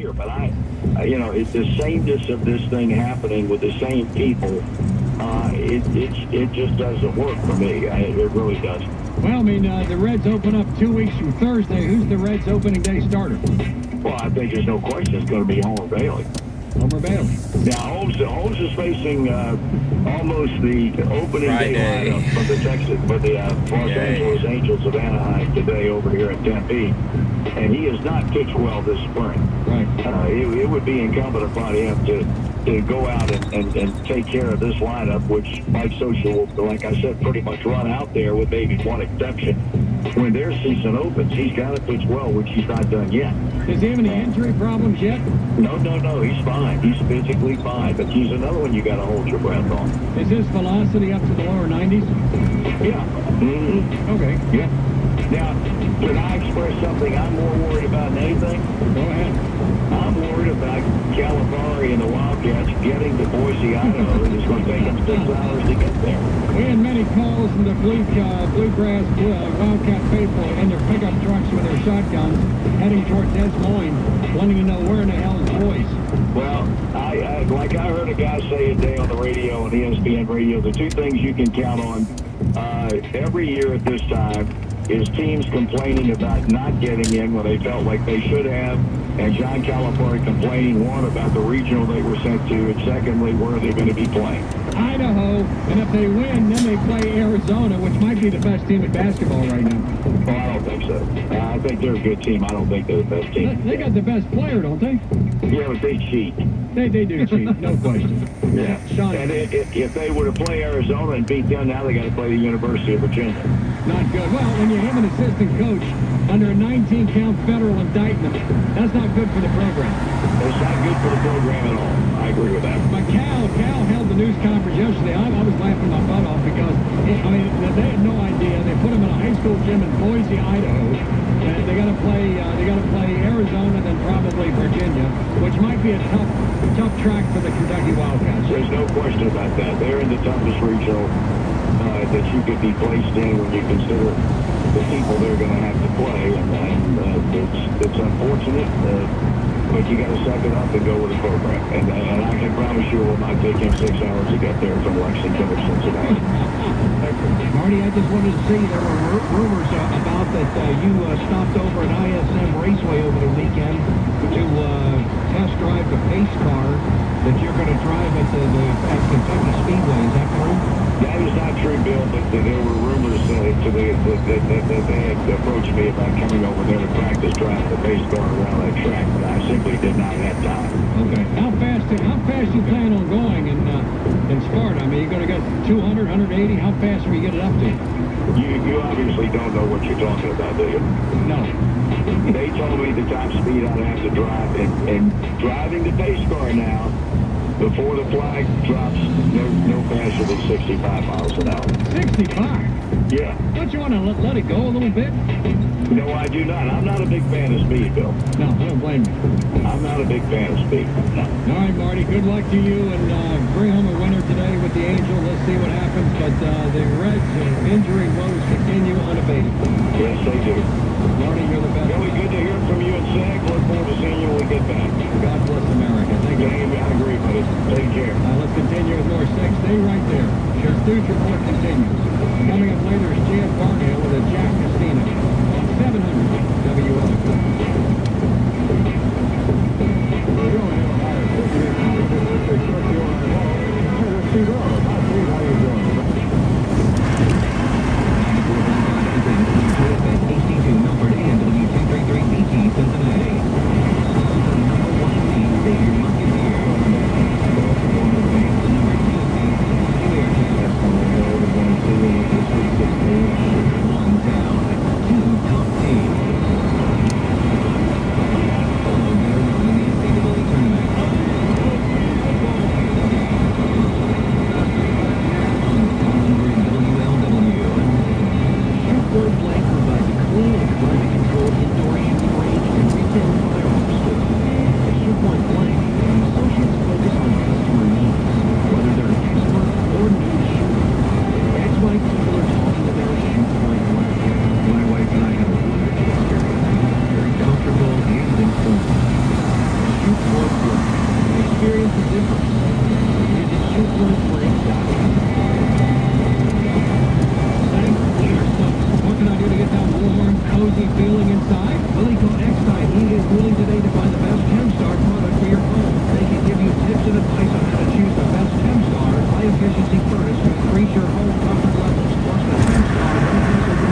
year. But it's the sameness of this thing happening with the same people. It just doesn't work for me. It really doesn't. Well, I mean, the Reds open up 2 weeks from Thursday. Who's the Reds opening day starter? Well, I think there's no question it's going to be Homer Bailey. Homer Bailey. Now, Holmes is facing almost the opening day lineup for the Los Angeles Angels of Anaheim today over here at Tempe, and he has not pitched well this spring. Right. It would be incumbent upon him to go out and take care of this lineup, which Mike Scioscia will, like I said, pretty much run out there with maybe one exception. When their season opens, he's got to pitch well, which he's not done yet. Does he have any injury problems yet? No, he's fine. He's physically fine, but he's another one you got to hold your breath on. Is his velocity up to the lower 90s? Yeah. Mm-hmm. Okay. Yeah. Now, can I express something I'm more worried about than anything? Go ahead. I'm worried about Calipari and the Wildcats getting to Boise, Idaho, and it's going to take them 6 hours to get there. We had many calls from the Bluegrass Wildcat faithful in their pickup trucks with their shotguns heading toward Des Moines, wanting to know where in the hell is Boise. Well, I heard a guy say today on the radio, on ESPN radio, the two things you can count on every year at this time is teams complaining about not getting in when they felt like they should have, and John Calipari complaining, one, about the regional they were sent to, and secondly, where they're going to be playing. Idaho, and if they win, then they play Arizona, which might be the best team in basketball right now. Oh, I don't think so. I think they're a good team. I don't think they're the best team. They got the best player, don't they? Yeah, but they cheat. They do cheat, no question. Yeah. Sean, and if they were to play Arizona and beat them, now they got to play the University of Virginia. Not good. Well, when you have an assistant coach under a 19-count federal indictment, that's not good for the program. It's not good for the program at all. I agree with that. But Cal held the news conference yesterday. I was laughing my butt off because, they had no idea. They put him in a high school gym in Boise, Idaho. And they got to play Arizona, then probably Virginia, which might be a tough track for the Kentucky Wildcats. There's no question about that. They're in the toughest regional that you could be placed in when you consider the people they're going to have to play, and it's unfortunate, but you got to suck it up and go with the program. And I can promise you it will not take him 6 hours to get there from Lexington or Cincinnati. Marty, I just wanted to see there were rumors about that you stopped over at ISM Raceway over the weekend to test drive the pace car that you're going to drive at Kentucky Speedway. Is that true? That is not true, Bill, but there were rumors that they had approached me about coming over there to practice driving the pace car around that track, but I simply did not have time. Okay. How fast you plan on going in Sparta? I mean, you're going to get 200, 180. How fast will you get it up to? You obviously don't know what you're talking about, do you? No. They told me the top speed I'd have to drive, and driving the pace car now, before the flag drops, no faster than 65 miles an hour. 65? Yeah. Don't you want to let it go a little bit? No, I do not. I'm not a big fan of speed, Bill. No, I don't blame you. I'm not a big fan of speed. No. All right, Marty, good luck to you, and bring home a winner today with the Angel. Let's see what happens, but the Reds' injury woes continue unabated. Yes, they do. Marty, you're the best. Really good to hear from you and Zach. Look forward to seeing you when we get back. God bless America. Thank you. Yeah, I agree, buddy. Take care. Let's continue with more 6. Stay right there. Your News Report continues. Coming up later is Jan Barnhill with a Jack Casino on 700 numbered W233BT Cincinnati. Number 1 team, Xavier Musketeer. Number 2 team, Clear Cat. 1 What's the difference? Visit SuperFlakes.com. What can I do to get that warm, cozy feeling inside? Well, they call X-Tide Heating and Cooling today to find the best Temstar product for your home. They can give you tips and advice on how to choose the best Temstar high-efficiency furnace to increase your home comfort levels. Plus, the Temstar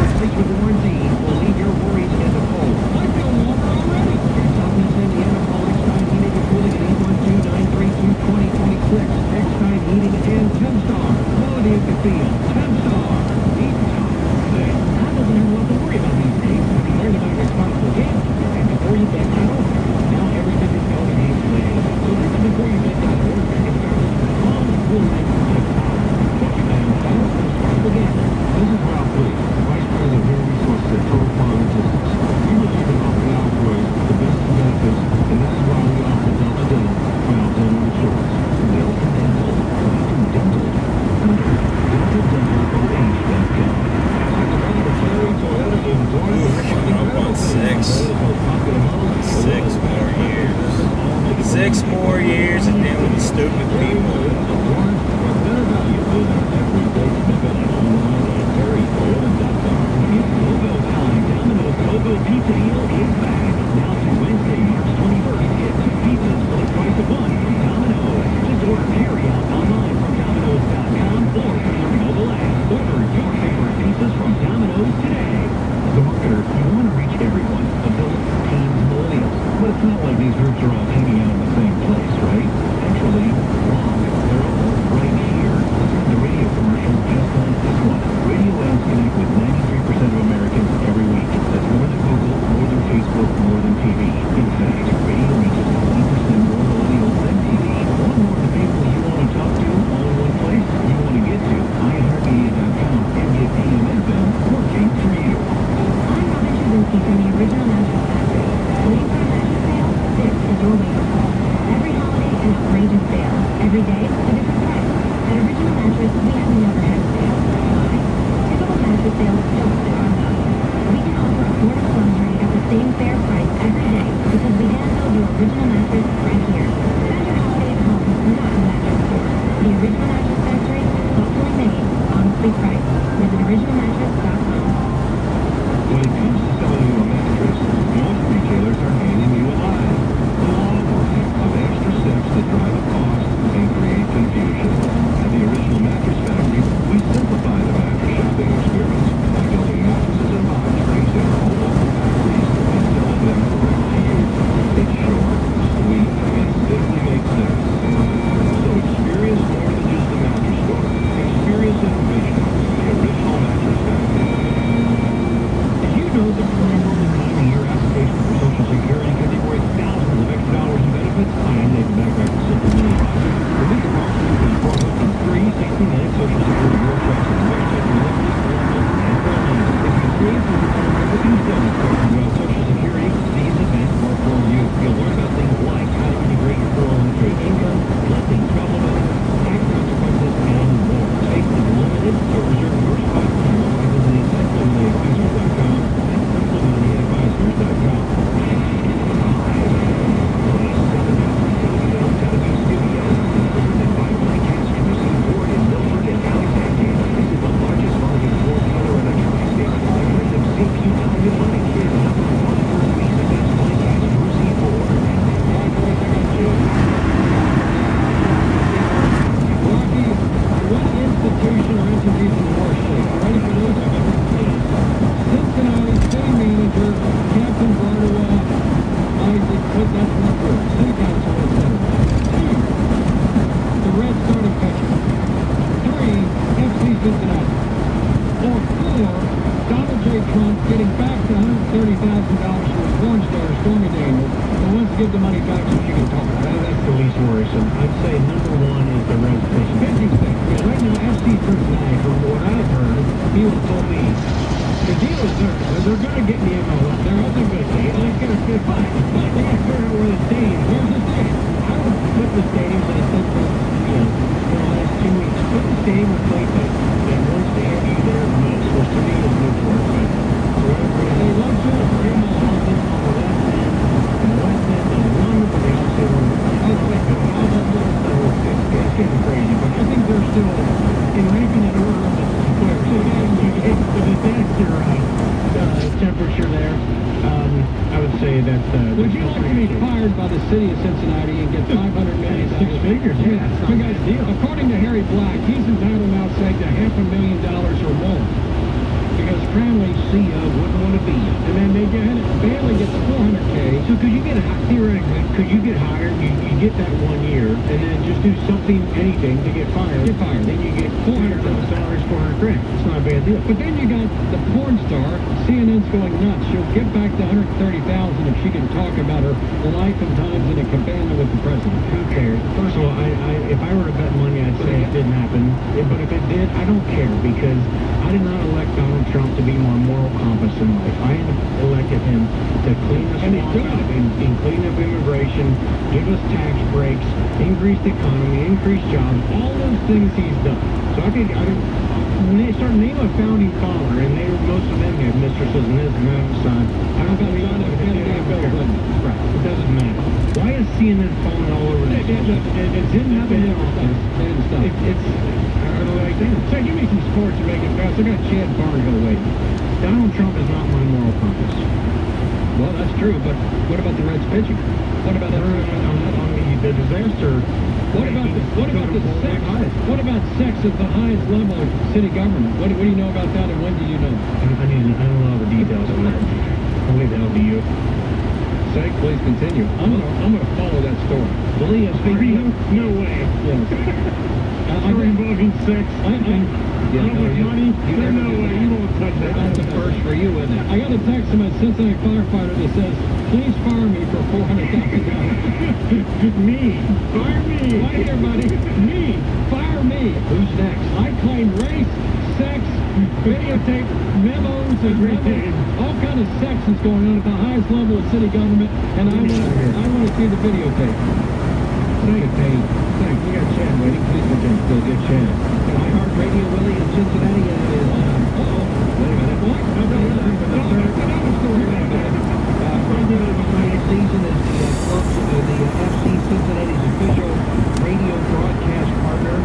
replacement warranty will leave your worries in the cold. I feel warmer already. Southeast Indiana, call X-Tide Heating and Cooling at 812-932-2026. X-Tide Heating and Temstar. Quality you can feel. Temstar. Heat top. How does anyone have to worry about these days? You learn about responsible gambling. And before you bet, now everything is going easily. So listen before you bet.org and start listening to Calm, Cool Night Live. Check your man out. Responsible gambling. This is Ralph Lee, Vice President of Human Resources at Total Farm Logistics. We believe in offering our employees the best of benefits, and this is why we offer Delta Dental from Alexander Insurance. Delta Dental. Dental. DeltaDentalOH.com. Up on 6 more years. 6 more years of dealing with stupid people. Logo Pizza Deal is back. Now through Wednesday, March 21st, get 2 pizzas for the price of 1 from Domino's. Just order carry-out online from Domino's.com or from their mobile app. Order your favorite pizzas from Domino's today. The marketer, you want to reach everyone, adults, teens, millennials. But it's not like these groups are all hanging out in the same place, right? Actually, wrong. They're all right here. The radio commercial just like this one. Radio ads connect with 93% of Americans every week. That's more than Google, more than Facebook, more than TV. In fact, radio reaches 20% more millennials than TV. Want more of the people you want to talk to all in one place? You want to get to iHeartMedia.com and get AM FM working for you. I'm Robin Shazinski from the Original Mattress Factory. Waiting for a mattress sale? This is your wake-up call. Every holiday, an outrageous sale. Every day, a different price. At Original Mattress, we have never had a sale. Why? Typical mattress sales don't fit our value. We can offer affordable luxury at the same fair price every day because we hand build your original mattress right here. Spend your holiday at home, not in a mattress store. The Original Mattress Factory, thoughtfully made, honestly priced. Visit originalmattress.com. When it comes to selling you a mattress, most retailers are handing you a lie. A long line of extra steps that drive up costs and create confusion. At the Original Mattress Factory, we simplify the mattress shopping experience by building mattresses in box frames in our own local factories and selling them direct to you. It's short, sweet, and simply makes sense. So experience more than just a mattress store. Experience innovation. The Original Mattress Factory. Did you know that $21 a year application for Social Security can be worth thousands of extra dollars in benefits? I am Nathan Beckbeck with Simple Money Advisor. For this approximately, you can form up to 3 60-minute Social Security workshops in Westchester, Liberty, Columbus, and Berlin. If you experience your retirement with these bonus questions about Social Security, these events are for you. You'll learn about things like how to integrate your 401k income, collecting travel benefits, tax consequences, and more. Space is limited, so reserve your spot now by visiting simplemoneyadvisors.com and simplemoneyadvisors.com. Presented by Mike Castrosi, Ford in Milford and Alexandria. This is the largest volume Ford dealer in the tri-state. Let them save you time and money. Here's number one for Louisa. That's Mike Castrosi, Ford. Rocky, what institution or entities in the worst shape? You ready for this? Cincinnati City Manager, Captain Bardowa, Isaac, that's not good. City Council is better. 2, the Red starting pitcher. 3, FC Cincinnati. Or 4, Donald J. Trump getting back to $130,000 for his porn star, Stormy Daniels, and wants to give the money back so she can talk. That's the least worrisome. I'd say number one is the Reds pitching. Pitching staff. Yeah, right now, FC Cincinnati, from what I've heard, people told me the deal is they're going to get in the MLS. They're also going to stay. They're going to stay fine. But they got to figure out where the stadium. Where's the stadium? I would put the stadium in a sense of, in the last 2 weeks. Put the stadium in place that wants to have you there most, which to me is Newport. But whatever it is, They love to. Grandma Hoffman on the left end, and the west end, and one, but they also were, Okay, how about this? fired by the city of Cincinnati and get $500 million. Six figures, yeah, that's not a bad deal. According to Harry Black, he's entitled now, say, to $500,000 or more. Because Cranley's CEO wouldn't want to be you. And then they get it. Bailey gets $400K. So could you get, theoretically, could you get hired, you get that 1 year, and then just do something, anything, to get fired? Get fired. Then you get $400,000, $400,000. It's not a bad deal. But then you got the porn star. CNN's going nuts. She'll get back to $130,000 if she can talk about her life and times in a cabana with the president. Who cares? First of all, if I were to bet money, I'd say it didn't happen. But if it did, I don't care, because I did not elect Donald Trump to be my moral compass in life. I elected him to clean us up and clean up immigration, give us tax breaks, increased economy, increased jobs, all those things he's done. So I could when they start naming a founding father, and most of them have mistresses and this and that son, I don't think Bill Clinton. Right. It doesn't matter. Why is CNN falling all over this? It didn't happen in office. They didn't stop. I don't like that. So give me some sports to make it fast. I got Chad Barnhill waiting. Donald Trump is not my moral compass. Well, that's true, but what about the Reds pitching? What about that? On the disaster. What about sex at the highest level of city government? What do you know about that, and when do you know? I don't know all the details on that. I'll leave that to you. Say, please continue. I'm gonna follow that story. Willie, speaking. No way. Yes. Story involving sex. Money. There's no way you won't touch that. That's a first for you, isn't it? I got a text from a Cincinnati firefighter that says, "Please fire me for $400,000." Me. Fire me. Right here, buddy. Me. Fire me. Who's next? I claim race, sex, videotape, memos, and all kind of sex is going on at the highest level of city government, and I want to see the videotape. Thanks. We got Chad waiting. Please continue. Go get Chad. iHeartRadio Willie in Cincinnati is. Wait a minute. What? Friday season is the FC Cincinnati's official radio broadcast partner.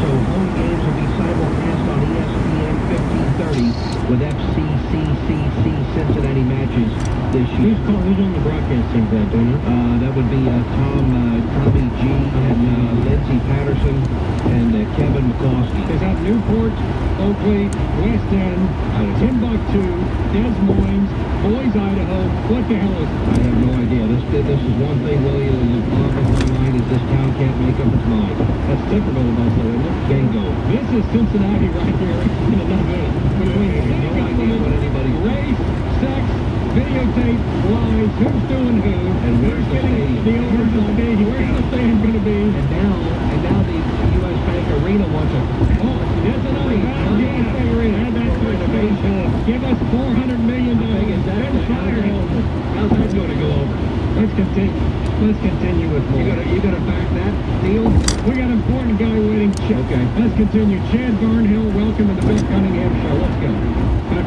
So home games will be simulcast on ESPN 1530 with FCCCC Cincinnati matches this year. Who's on the broadcast team for that, don't you? That would be Tommy G and Lindsey Patterson and Kevin McCloskey. Is that Newport, Oakley, West End, Timbuktu, Des Moines, Boise, Idaho? What the hell is it? I have no idea. This is one thing, Willie, that is boggling my mind is this town can't make up its mind. That's typical of us, though, isn't it? Bingo. This is Cincinnati right here in a nutshell. Between city government, race, sex, videotape, lies, who's doing who, and where's the stadium? Where's the stadium going to be? And now the U.S. Bank Arena wants a... That's another U.S. Bank Arena. Give us $400 million. How's that going to go over? Let's continue with more. You gonna back that deal? We got an important guy waiting. Okay. Let's continue. Chad Barnhill, welcome to the Bill Cunningham Show. Let's go.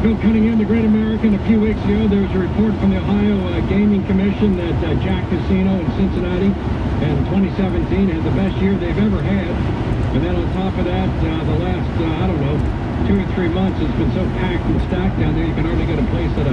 Bill Cunningham, the great American. A few weeks ago, there was a report from the Ohio Gaming Commission that Jack Casino in Cincinnati in 2017 had the best year they've ever had. And then on top of that, the last, 2 or 3 months, it's been so packed and stacked down there, you can hardly get a place at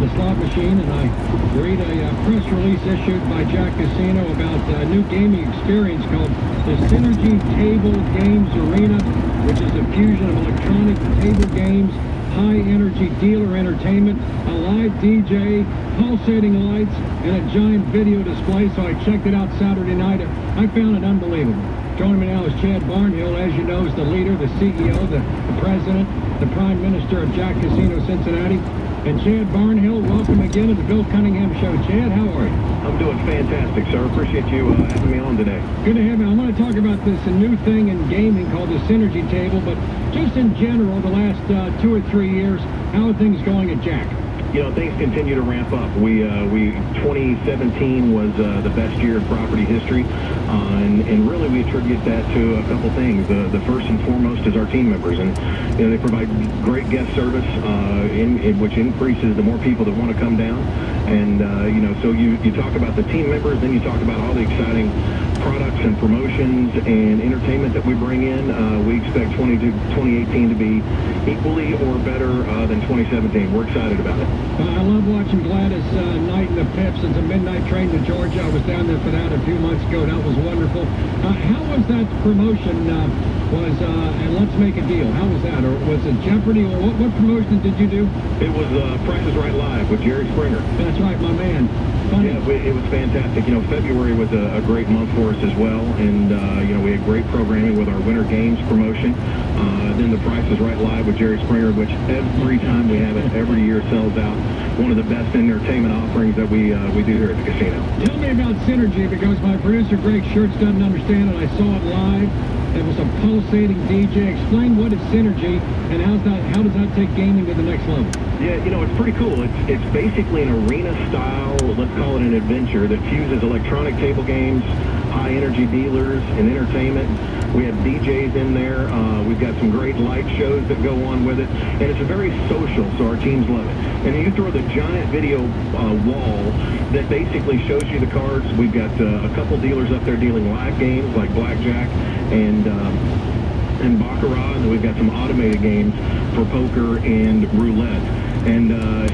a slot machine. And I read a press release issued by Jack Casino about a new gaming experience called the Synergy Table Games Arena, which is a fusion of electronic table games, high-energy dealer entertainment, a live DJ, pulsating lights, and a giant video display. So I checked it out Saturday night. I found it unbelievable. Joining me now is Chad Barnhill. As you know, is the leader, the CEO, the president, the prime minister of Jack Casino Cincinnati. And Chad Barnhill, welcome again to the Bill Cunningham Show. Chad, how are you? I'm doing fantastic, sir. Appreciate you having me on today. Good to have you. I want to talk about this new thing in gaming called the Synergy Table, but just in general, the last 2 or 3 years, how are things going at Jack? You know, things continue to ramp up. 2017 was the best year in property history, and really we attribute that to a couple things. The first and foremost is our team members, and you know they provide great guest service, which increases the more people that want to come down. And you know, so you talk about the team members, then you talk about all the exciting products and promotions and entertainment that we bring in, we expect 2018 to be equally or better than 2017. We're excited about it. I love watching Gladys Knight and the Pips. It's a midnight train to Georgia. I was down there for that a few months ago. That was wonderful. How was that promotion? And Let's Make a Deal. How was that? Or was it Jeopardy? Or what promotion did you do? It was Price is Right Live with Jerry Springer. That's right, my man. Funny. Yeah, it was fantastic. You know, February was a great month for us as well, and you know, we had great programming with our Winter Games promotion. Then the Price is Right Live with Jerry Springer, which every time we have it, every year sells out. One of the best entertainment offerings that we do here at the casino. Tell me about Synergy, because my producer Greg Schertz doesn't understand it. I saw it live. It was a pulsating DJ. Explain what is Synergy and how does that take gaming to the next level? Yeah, you know, it's pretty cool. It's basically an arena-style, let's call it an adventure, that fuses electronic table games, high-energy dealers, and entertainment. We have DJs in there. We've got some great light shows that go on with it. And it's a very social, so our teams love it. And you throw the giant video wall that basically shows you the cards. We've got a couple dealers up there dealing live games like blackjack and baccarat, and we've got some automated games for poker and roulette. And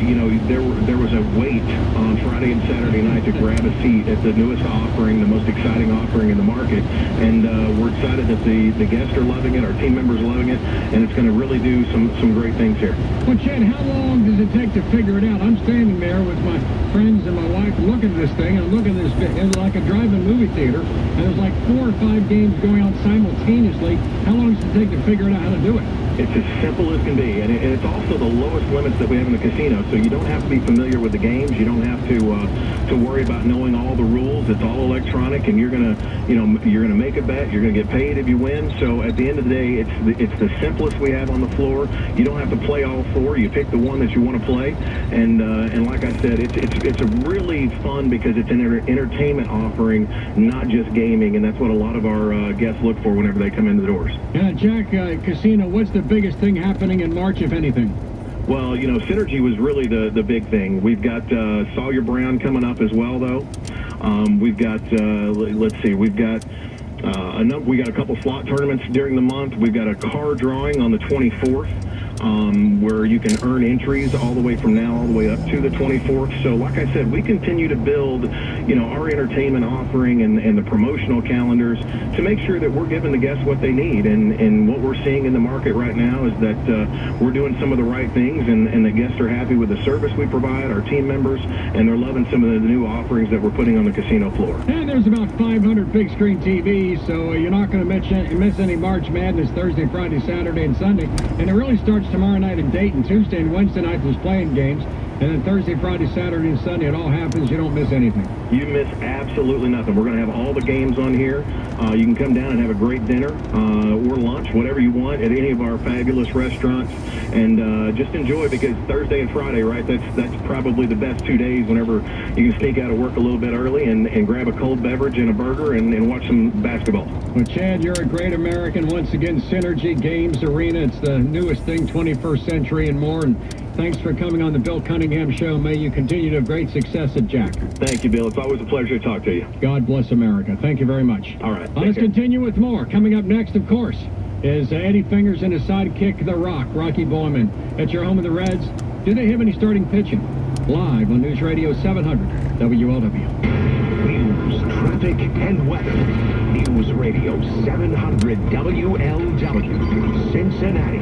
you know, there was a wait on Friday and Saturday night to grab a seat at the newest offering, the most exciting offering in the market. And we're excited that the guests are loving it, our team members are loving it, and it's going to really do some great things here. Well, Chad, how long does it take to figure it out? I'm standing there with my friends and my wife looking at this thing, and I'm looking at this, it's like a drive-in movie theater, and there's like 4 or 5 games going on simultaneously. How long does it take to figure out how to do it? It's as simple as can be, and it's also the lowest limits that we have in the casino, so you don't have to be familiar with the games. You don't have to worry about knowing all the rules. It's all electronic, and you're gonna make a bet. You're gonna get paid if you win. So at the end of the day, it's the simplest we have on the floor. You don't have to play all 4. You pick the one that you want to play, and like I said, it's a really fun because it's an entertainment offering, not just gaming, and that's what a lot of our guests look for whenever they come in the doors. Jack, Casino, what's the biggest thing happening in March, if anything? Well, you know, Synergy was really the big thing. We've got Sawyer Brown coming up as well, though. We've got, let's see, we got a couple slot tournaments during the month. We've got a car drawing on the 24th. Where you can earn entries all the way from now all the way up to the 24th. So like I said, we continue to build, you know, our entertainment offering and the promotional calendars to make sure that we're giving the guests what they need. And what we're seeing in the market right now is that we're doing some of the right things, and the guests are happy with the service we provide, our team members, and they're loving some of the new offerings that we're putting on the casino floor. And there's about 500 big screen TVs, so you're not going to miss any March Madness Thursday, Friday, Saturday, and Sunday. And it really starts tomorrow night in Dayton. Tuesday and Wednesday night was playing games. And then Thursday, Friday, Saturday, and Sunday, it all happens. You don't miss anything. You miss absolutely nothing. We're going to have all the games on here. You can come down and have a great dinner or lunch, whatever you want, at any of our fabulous restaurants. And just enjoy, because Thursday and Friday, right, that's probably the best 2 days whenever you can sneak out of work a little bit early and grab a cold beverage and a burger and watch some basketball. Well, Chad, you're a great American. Once again, Synergy Games Arena. It's the newest thing, 21st century and more. And thanks for coming on the Bill Cunningham Show. May you continue to have great success at Jack. Thank you, Bill. It's always a pleasure to talk to you. God bless America. Thank you very much. All right. Let's continue with more. Coming up next, of course, is Eddie Fingers and his sidekick, The Rock, Rocky Boyman. At your home of the Reds, do they have any starting pitching? Live on News Radio 700 WLW. News, traffic, and weather. News Radio 700 WLW, Cincinnati.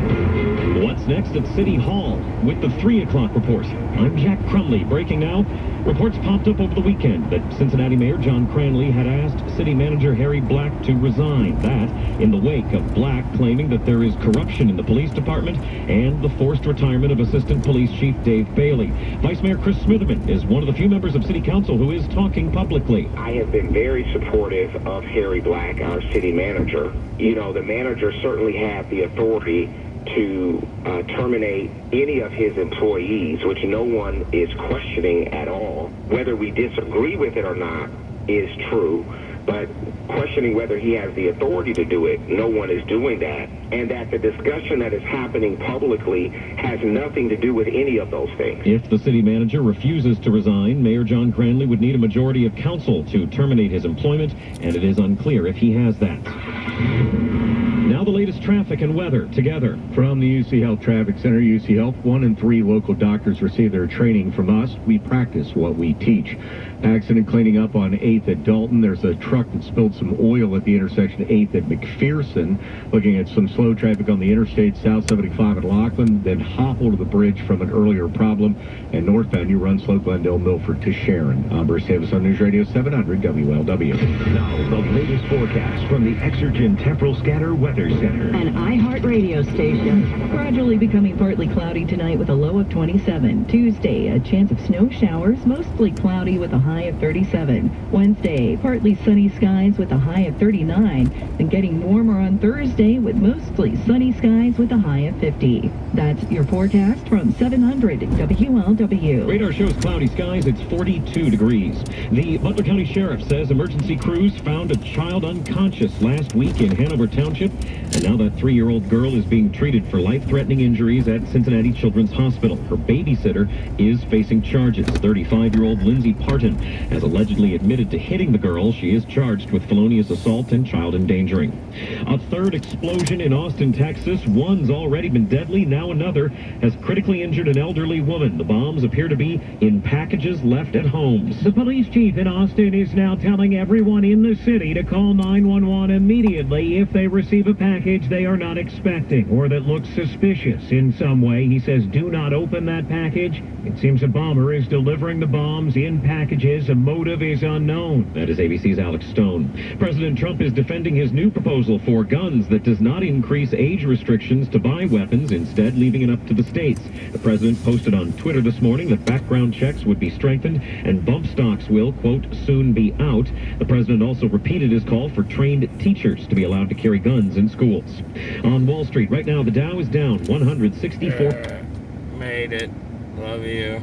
What's next at City Hall with the 3 o'clock report? I'm Jack Crumley. Breaking now. Reports popped up over the weekend that Cincinnati Mayor John Cranley had asked City Manager Harry Black to resign. That in the wake of Black claiming that there is corruption in the police department and the forced retirement of Assistant Police Chief Dave Bailey. Vice Mayor Chris Smitherman is one of the few members of City Council who is talking publicly. I have been very supportive of Harry Black, our city manager. You know, the manager certainly had the authority to terminate any of his employees, which no one is questioning at all. Whether we disagree with it or not is true, but questioning whether he has the authority to do it, no one is doing that. And that the discussion that is happening publicly has nothing to do with any of those things. If the city manager refuses to resign, Mayor John Cranley would need a majority of council to terminate his employment, and it is unclear if he has that. Now the latest traffic and weather together. From the UC Health Traffic Center, UC Health, 1 in 3 local doctors receive their training from us. We practice what we teach. Accident cleaning up on 8th at Dalton. There's a truck that spilled some oil at the intersection of 8th at McPherson. Looking at some slow traffic on the interstate, South 75 at Laughlin, then hopple to the bridge from an earlier problem. And northbound, you run slow Glendale Milford to Sharon. I'm Bruce Davis on News Radio 700 WLW. Now, the latest forecast from the Exergen Temporal Scanner Weather Center. An iHeart radio station. Gradually becoming partly cloudy tonight with a low of 27. Tuesday, a chance of snow showers, mostly cloudy with a high of 37. Wednesday, partly sunny skies with a high of 39. Then getting warmer on Thursday with mostly sunny skies with a high of 50. That's your forecast from 700 WLW. Radar shows cloudy skies. It's 42 degrees. The Butler County Sheriff says emergency crews found a child unconscious last week in Hanover Township, and now that 3-year-old girl is being treated for life-threatening injuries at Cincinnati Children's Hospital. Her babysitter is facing charges. 35-year-old Lindsay Parton has allegedly admitted to hitting the girl. She is charged with felonious assault and child endangering. A third explosion in Austin, Texas. One's already been deadly. Now another has critically injured an elderly woman. The bombs appear to be in packages left at homes. The police chief in Austin is now telling everyone in the city to call 911 immediately if they receive a package they are not expecting or that looks suspicious in some way. He says, do not open that package. It seems a bomber is delivering the bombs in packages. A motive is unknown. That is ABC's Alex Stone. President Trump is defending his new proposal for guns that does not increase age restrictions to buy weapons, instead leaving it up to the states. The president posted on Twitter this morning that background checks would be strengthened and bump stocks will, quote, soon be out. The president also repeated his call for trained teachers to be allowed to carry guns in schools. On Wall Street right now, the Dow is down 164. Made it. Love you.